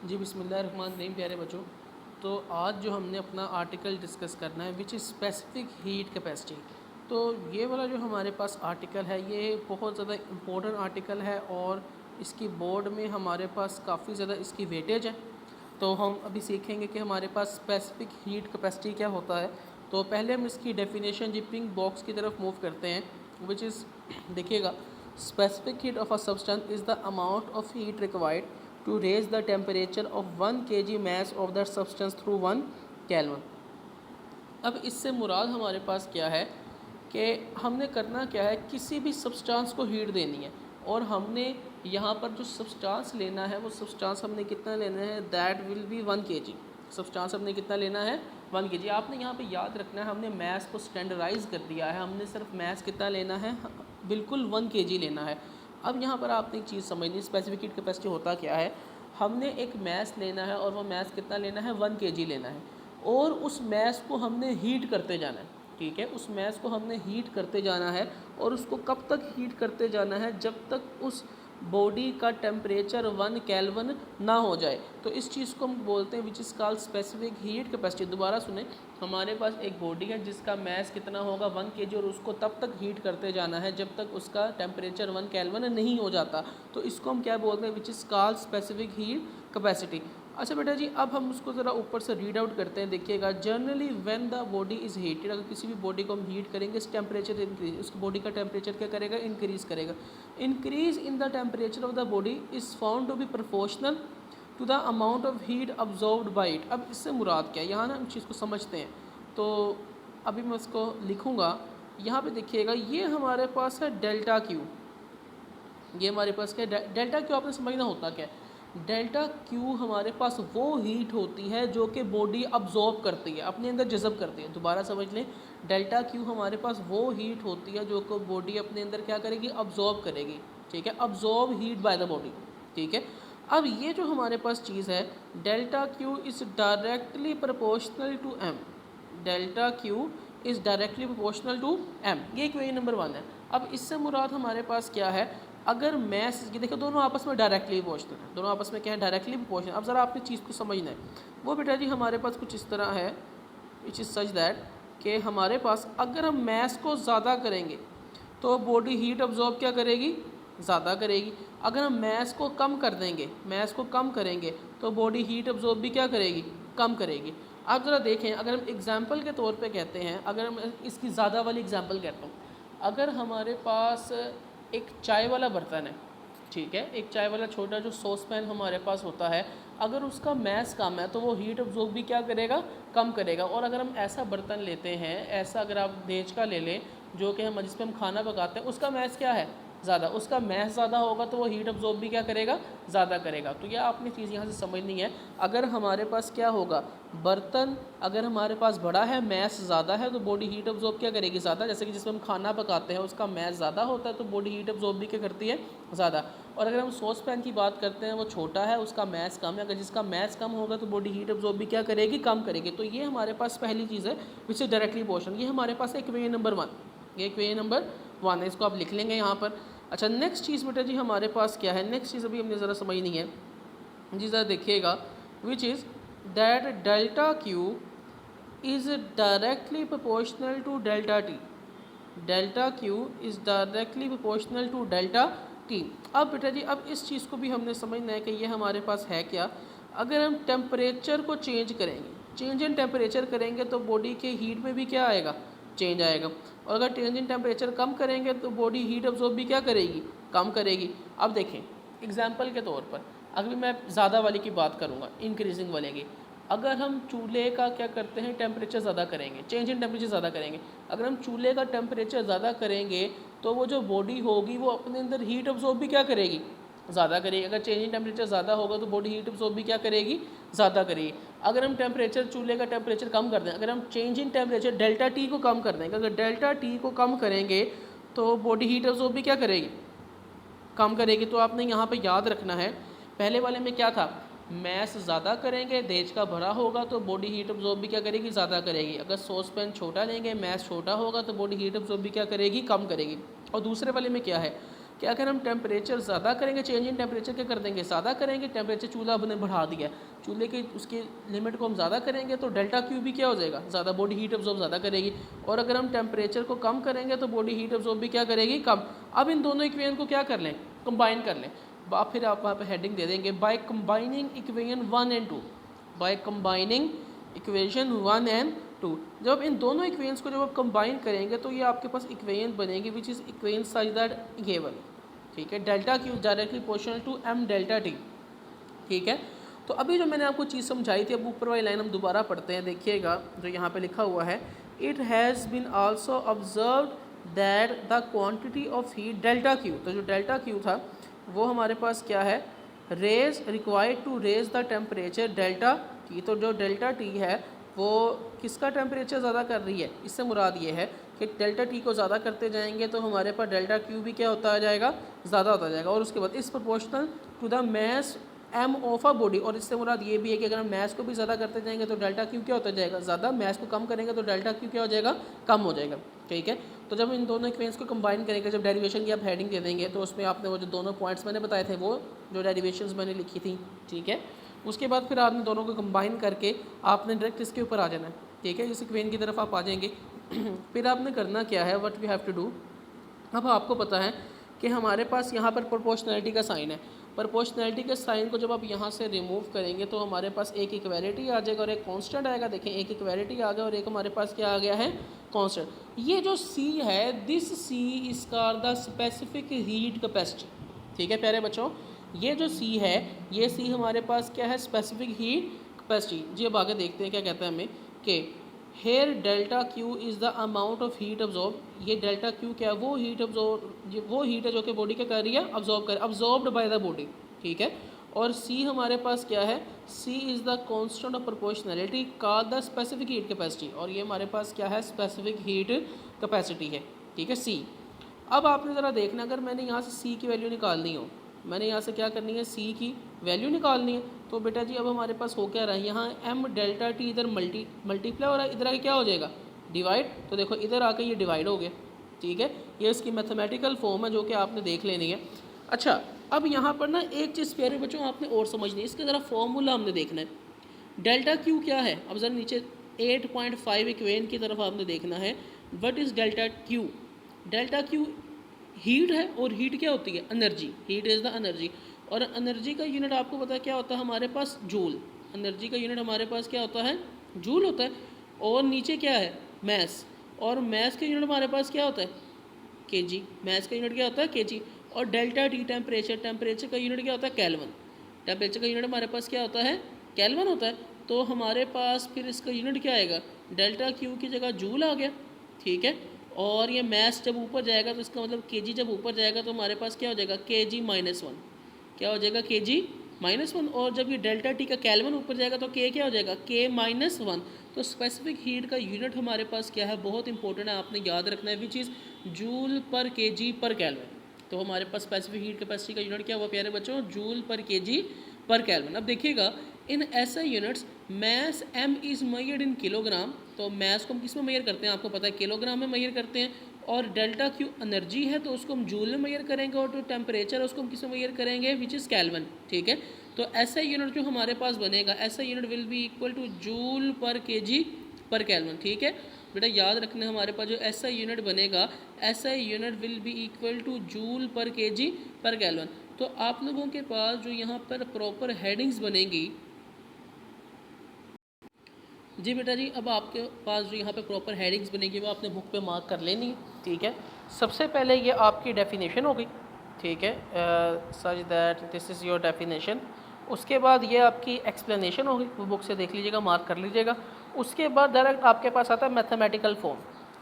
जी बिस्मिल्लाहिर्रहमानिर्रहीम। प्यारे बच्चों, तो आज जो हमने अपना आर्टिकल डिस्कस करना है which is specific heat capacity. तो ये वाला जो हमारे पास आर्टिकल है ये बहुत ज़्यादा इम्पोर्टेंट आर्टिकल है और इसकी बोर्ड में हमारे पास काफ़ी ज़्यादा इसकी वेटेज है। तो हम अभी सीखेंगे कि हमारे पास स्पेसिफिक हीट कैपेसिटी क्या होता है। तो पहले हम इसकी डेफिनेशन जी पिंक बॉक्स की तरफ मूव करते हैं, विच इज़ देखिएगा, specific heat of a substance is the amount of heat required to raise the temperature of 1 kg mass of that substance through 1 Kelvin। अब इससे मुराद हमारे पास क्या है कि हमने करना क्या है, किसी भी सब्सटेंस को हीट देनी है और हमने यहाँ पर जो सब्सटेंस लेना है वो सब्सटेंस हमने कितना लेना है, that will be 1 kg। Substance हमने कितना लेना है, 1 kg। आपने यहाँ पे याद रखना है हमने मैस को स्टैंडर्डाइज कर दिया है, हमने सिर्फ मैस कितना लेना है, बिल्कुल 1 kg लेना है। अब यहाँ पर आपने एक चीज़ समझनी, स्पेसिफिक हीट कैपेसिटी होता क्या है। हमने एक मैस लेना है और वो मैस कितना लेना है, 1 kg लेना है और उस मैस को हमने हीट करते जाना है। ठीक है, उस मैस को हमने हीट करते जाना है और उसको कब तक हीट करते जाना है, जब तक उस बॉडी का टेम्परेचर 1 केल्विन ना हो जाए। तो इस चीज़ को हम बोलते हैं which is called specific heat capacity. दोबारा सुने, हमारे पास एक बॉडी है जिसका मैस कितना होगा, 1 kg, और उसको तब तक हीट करते जाना है जब तक उसका टेम्परेचर 1 केल्विन नहीं हो जाता। तो इसको हम क्या बोलते हैं, which is called specific heat capacity. अच्छा बेटा जी, अब हम उसको ज़रा ऊपर से रीड आउट करते हैं। देखिएगा, generally when the body is heated, अगर किसी भी बॉडी को हम हीट करेंगे इस टेम्परेचर इंक्रीज, उस बॉडी का टेम्परेचर क्या करेगा, इंक्रीज़ करेगा। Increase in the temperature of the body is found to be proportional to the amount of heat absorbed by it. अब इससे मुराद क्या है, यहाँ ना हम चीज़ को समझते हैं। तो अभी मैं उसको लिखूँगा, यहाँ पे देखिएगा, ये हमारे पास है डेल्टा क्यू। ये हमारे पास क्या है, डेल्टा क्यू आपने समझना होता क्या है। डेल्टा क्यू हमारे पास वो हीट होती है जो कि बॉडी अब्जॉर्ब करती है, अपने अंदर जज़ब करती है। दोबारा समझ लें, डेल्टा क्यू हमारे पास वो हीट होती है जो कि बॉडी अपने अंदर क्या करेगी, अब्जॉर्ब करेगी। ठीक है, absorb heat by the body. ठीक है, अब ये जो हमारे पास चीज़ है, delta Q is directly proportional to M. Delta Q is directly proportional to M, ये इक्वेशन नंबर 1 है। अब इससे मुराद हमारे पास क्या है, अगर मैस, ये देखो दोनों आपस में डायरेक्टली प्रोपोर्शनल है, दोनों आपस में क्या है, डायरेक्टली प्रोपोर्शनल। अब ज़रा आपने चीज़ को समझना है, वो बेटा जी हमारे पास कुछ इस तरह है, विच इज़ सच दैट कि हमारे पास अगर हम मैस को ज़्यादा करेंगे तो बॉडी हीट अब्जॉर्ब क्या करेगी, ज़्यादा करेगी। अगर हम मैस को कम कर देंगे, मैस को कम करेंगे तो बॉडी हीट अब्जॉर्ब भी क्या करेगी, कम करेगी। आप ज़रा देखें, अगर हम एग्जांपल के तौर पे कहते हैं, अगर हम इसकी ज़्यादा वाली एग्जांपल कहता हूँ, अगर हमारे पास एक चाय वाला बर्तन है, ठीक है, एक चाय वाला छोटा जो सॉस पैन हमारे पास होता है, अगर उसका मैस कम है तो वो हीट अब्जॉर्ब भी क्या करेगा, कम करेगा। और अगर हम ऐसा बर्तन लेते हैं, ऐसा अगर आप देज का ले लें जो कि हम जिस पे हम खाना पकाते हैं, उसका मैस क्या है, ज़्यादा, उसका मैस ज़्यादा होगा तो वो हीट अब्जॉर्ब भी क्या करेगा, ज़्यादा करेगा। तो यह आपने चीज़ यहाँ से समझनी है। अगर हमारे पास क्या होगा, बर्तन अगर हमारे पास बड़ा है, मैस ज़्यादा है, तो बॉडी हीट अब्जॉर्ब क्या करेगी, ज़्यादा। जैसे कि जिसमें हम खाना पकाते हैं उसका मैस ज़्यादा होता है तो बॉडी हीट अब्जॉर्ब भी क्या करती है, ज़्यादा। और अगर हम सॉस पैन की बात करते हैं, वो छोटा है, उसका मैस कम है, अगर जिसका मैस कम होगा तो बॉडी हीट अब्जॉर्ब भी क्या करेगी, कम करेगी। तो ये हमारे पास पहली चीज़ है विच इज़ डायरेक्टली प्रोपोर्शनल। ये हमारे पास इक्वेशन नंबर 1, ये इक्वेशन नंबर 1 है, इसको आप लिख लेंगे यहाँ पर। अच्छा, नेक्स्ट चीज़ बेटा जी हमारे पास क्या है, नेक्स्ट चीज़ अभी हमने ज़रा समझनी है जी, ज़रा देखिएगा, which is that delta Q is directly proportional to delta T. Delta Q is directly proportional to delta T. अब बेटा जी, अब इस चीज़ को भी हमने समझना है कि ये हमारे पास है क्या। अगर हम टेम्परेचर को चेंज करेंगे, चेंज इन टेम्परेचर करेंगे तो बॉडी के हीट में भी क्या आएगा, चेंज आएगा। और अगर चेंज इन टेम्परेचर कम करेंगे तो बॉडी हीट अब्जॉर्ब भी क्या करेगी, कम करेगी। अब देखें एग्जांपल के तौर पर, अगर मैं ज़्यादा वाले की बात करूँगा, इंक्रीजिंग वाले की, अगर हम चूल्हे का क्या करते हैं, टेम्परेचर ज़्यादा करेंगे, चेंज इन टेम्परेचर ज़्यादा करेंगे। अगर हम चूल्हे का टेम्परेचर ज़्यादा करेंगे तो वो जो बॉडी होगी वो अपने अंदर हीट अब्जॉर्ब भी क्या करेगी, ज़्यादा करेगी। अगर चेंज इन टेम्परेचर ज़्यादा होगा तो बॉडी हीट अब्जॉर्ब भी क्या करेगी, ज़्यादा करेगी। अगर हम टेम्परेचर, चूल्हे का टेम्परेचर कम कर दें, अगर हम change in temperature delta T को कम कर देंगे, अगर डेल्टा टी को कम करेंगे तो बॉडी हीट अब्जॉर्ब भी क्या करेगी, कम करेगी। तो आपने यहाँ पे याद रखना है, पहले वाले में क्या था, मैस ज़्यादा करेंगे, देज का बड़ा होगा तो बॉडी हीट अब्जॉर्ब भी क्या करेगी, ज़्यादा करेगी। अगर सॉस पैन छोटा लेंगे, मैस छोटा होगा तो बॉडी हीट अब्जॉर्ब भी क्या करेगी, कम करेगी। और दूसरे वाले में क्या है, कि अगर हम टेम्परेचर ज़्यादा करेंगे, चेंज इन टेम्परेचर क्या कर देंगे, ज़्यादा करेंगे, टेम्परेचर चूल्हा हमने बढ़ा दिया, चूल्हे की उसकी लिमिट को हम ज़्यादा करेंगे तो डेल्टा क्यू भी क्या हो जाएगा, ज़्यादा, बॉडी हीट अब्जॉर्ब ज़्यादा करेगी। और अगर हम टेम्परेचर को कम करेंगे तो बॉडी हीट अब्जॉर्ब भी क्या करेगी, कम। अब इन दोनों इक्वेशन को क्या कर लें, कंबाइन कर लें। आप फिर आप वहाँ पे हेडिंग दे देंगे by combining equation 1 and 2, by combining equation 1 and 2। जब इन दोनों इक्वेशंस को जब आप कंबाइन करेंगे तो ये आपके पास इक्वेशन बनेगी which is equation such that given, ठीक है, delta Q directly proportional to M delta T, ठीक है। तो अभी जो मैंने आपको चीज़ समझाई थी, अब ऊपर वाली लाइन हम दोबारा पढ़ते हैं, देखिएगा जो यहाँ पे लिखा हुआ है, it has been also observed that the quantity of heat delta Q, तो जो डेल्टा क्यू था वो हमारे पास क्या है, raise required to raise the temperature delta T. तो जो डेल्टा टी है वो किसका टेम्परेचर ज़्यादा कर रही है, इससे मुराद ये है कि डेल्टा टी को ज़्यादा करते जाएंगे तो हमारे पास डेल्टा क्यू भी क्या होता जाएगा, ज़्यादा होता जाएगा। और उसके बाद इस proportional to the mass M of a body, और इससे मुराद ये भी है कि अगर हम मैस को भी ज़्यादा करते जाएंगे तो डेल्टा क्यू क्या होता जाएगा, ज़्यादा, मैस को कम करेंगे तो डेल्टा क्यू क्या हो जाएगा, कम हो जाएगा, ठीक है। तो जब इन दोनों इक्वेशंस को कंबाइन करेंगे, जब डेरिवेशन की आप हेडिंग दे देंगे तो उसमें आपने वो जो दोनों पॉइंट्स मैंने बताए थे, वो जो डेरिवेशंस मैंने लिखी थी, ठीक है, उसके बाद फिर आपने दोनों को कंबाइन करके आपने डायरेक्ट इसके ऊपर आ जाना है, ठीक है, इस इक्वेशन की तरफ आप आ जाएंगे। फिर आपने करना क्या है, what we have to do. अब आपको पता है कि हमारे पास यहाँ पर प्रोपोर्शनैलिटी का साइन है, प्रोपोर्शनैलिटी के साइन को जब आप यहाँ से रिमूव करेंगे तो हमारे पास एक इक्वालिटी आ जाएगा और एक कांस्टेंट आएगा। देखें, एक इक्वालिटी आ गया और एक हमारे पास क्या आ गया है, कांस्टेंट। ये जो सी है, this C is called the specific heat capacity, ठीक है प्यारे बच्चों, ये जो सी है, ये सी हमारे पास क्या है, स्पेसिफिक हीट कैपेसिटी। जी अब आगे देखते हैं क्या कहता है हमें, कि here delta Q is the amount of heat absorb. ये डेल्टा क्यू क्या है, वो हीट अब्जॉर्ब, वो हीट है जो कि बॉडी क्या कर रही है, अब्जॉर्ब कर, अब्जॉर्ब्ड बाय द बॉडी, ठीक है। और सी हमारे पास क्या है, C is the constant of proportionality called the specific heat capacity, और ये हमारे पास क्या है, स्पेसिफिक हीट कैपेसिटी है, ठीक है, सी। अब आपने ज़रा देखना, अगर मैंने यहाँ से सी की वैल्यू निकालनी हो, मैंने यहाँ से क्या करनी है, सी की वैल्यू निकालनी है, तो बेटा जी अब हमारे पास हो क्या रहा है, यहाँ एम डेल्टा टी इधर मल्टीप्लाई हो रहा है, इधर आके क्या हो जाएगा, डिवाइड। तो देखो इधर आके ये डिवाइड हो गया, ठीक है, ये इसकी मैथमेटिकल फॉर्म है जो कि आपने देख लेनी है। अच्छा, अब यहाँ पर ना एक चीज़ प्यारे बच्चों आपने और समझनी है, इसका ज़रा फॉर्मूला हमने देखना है। डेल्टा क्यू क्या है, अब ज़रा नीचे 8.5 इक्वेशन की तरफ आपने देखना है। What is delta Q, delta Q heat है, और हीट क्या होती है, energy, heat is the energy. और एनर्जी का यूनिट आपको पता है क्या होता है हमारे पास, जूल। एनर्जी का यूनिट हमारे पास क्या होता है, जूल होता है। और नीचे क्या है, मैस, और मैस का यूनिट हमारे पास क्या होता है, केजी। मैस का यूनिट क्या होता है, केजी। और डेल्टा टी टेम्परेचर, टेम्परेचर का यूनिट क्या होता है, केल्विन। टेम्परेचर का यूनिट हमारे पास क्या होता है, केल्विन होता है। तो हमारे पास फिर इसका यूनिट क्या आएगा, डेल्टा क्यू की जगह जूल आ गया, ठीक है। और ये मैस जब ऊपर जाएगा तो इसका मतलब केजी जब ऊपर जाएगा तो हमारे पास क्या हो जाएगा, kg-1, क्या हो जाएगा, kg-1। और जब ये डेल्टा टी का केल्विन ऊपर जाएगा तो के क्या हो जाएगा, k-1। तो स्पेसिफिक हीट का यूनिट हमारे पास क्या है, बहुत इंपॉर्टेंट है, आपने याद रखना है, विच इज़ जूल पर केजी पर केल्विन। तो हमारे पास स्पेसिफिक हीट कैपेसिटी का यूनिट क्या हुआ प्यारे बच्चों, जूल पर केजी पर केल्विन। अब देखिएगा इन ऐसे units, mass M is measured in kilogram, तो मैस को हम किस में मेजर करते हैं, आपको पता है किलोग्राम में मेजर करते हैं। और डेल्टा क्यू एनर्जी है तो उसको हम जूल में मेजर करेंगे, और जो टेम्परेचर है उसको हम किस में मेजर करेंगे, विच इज़ केल्विन, ठीक है। तो ऐसा यूनिट जो हमारे पास बनेगा, ऐसा unit will be equal two joule पर केजी पर केल्विन, ठीक है बेटा, याद रखना हमारे पास जो ऐसा यूनिट बनेगा, ऐसा unit will be equal two joule पर केजी पर केल्विन। तो आप लोगों के पास जो यहाँ पर प्रॉपर हेडिंग्स बनेंगी, जी बेटा जी, अब आपके पास जो यहाँ पे प्रॉपर हेडिंग्स बनेगी वो आपने बुक पे मार्क कर लेनी है, ठीक है। सबसे पहले ये आपकी डेफिनेशन होगी, ठीक है, such that this is your definition. उसके बाद ये आपकी एक्सप्लेनेशन होगी, वो बुक से देख लीजिएगा, मार्क कर लीजिएगा। उसके बाद डायरेक्ट आपके पास आता है मैथमेटिकल फॉर्म,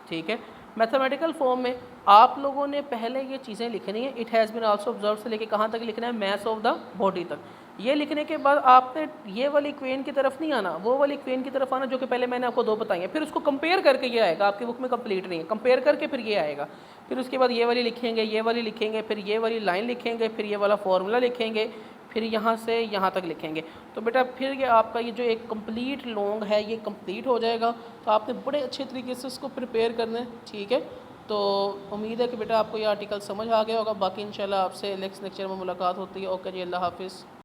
ठीक है। मैथमेटिकल फॉर्म में आप लोगों ने पहले ये चीज़ें लिखनी है, it has been also observe से लेके कहाँ तक लिखना है, मैस ऑफ द बॉडी तक। ये लिखने के बाद आपने ये वाली इक्वेशन की तरफ नहीं आना, वो वाली इक्वेशन की तरफ आना जो कि पहले मैंने आपको दो बताई है, फिर उसको कंपेयर करके ये आएगा, आपकी बुक में कंप्लीट नहीं है, कंपेयर करके फिर ये आएगा। फिर उसके बाद ये वाली लिखेंगे, ये वाली लिखेंगे, फिर ये वाली लाइन लिखेंगे, फिर ये वाला फार्मूला लिखेंगे, फिर यहाँ से यहाँ तक लिखेंगे। तो बेटा फिर ये आपका ये जो एक कंप्लीट लॉन्ग है ये कंप्लीट हो जाएगा। तो आपने बड़े अच्छे तरीके से इसको प्रिपेयर करना है, ठीक है। तो उम्मीद है कि बेटा आपको ये आर्टिकल समझ आ गया होगा। बाकी इंशाल्लाह आपसे नेक्स्ट लेक्चर में मुलाकात होती है। ओके जी, अल्लाह हाफिज़।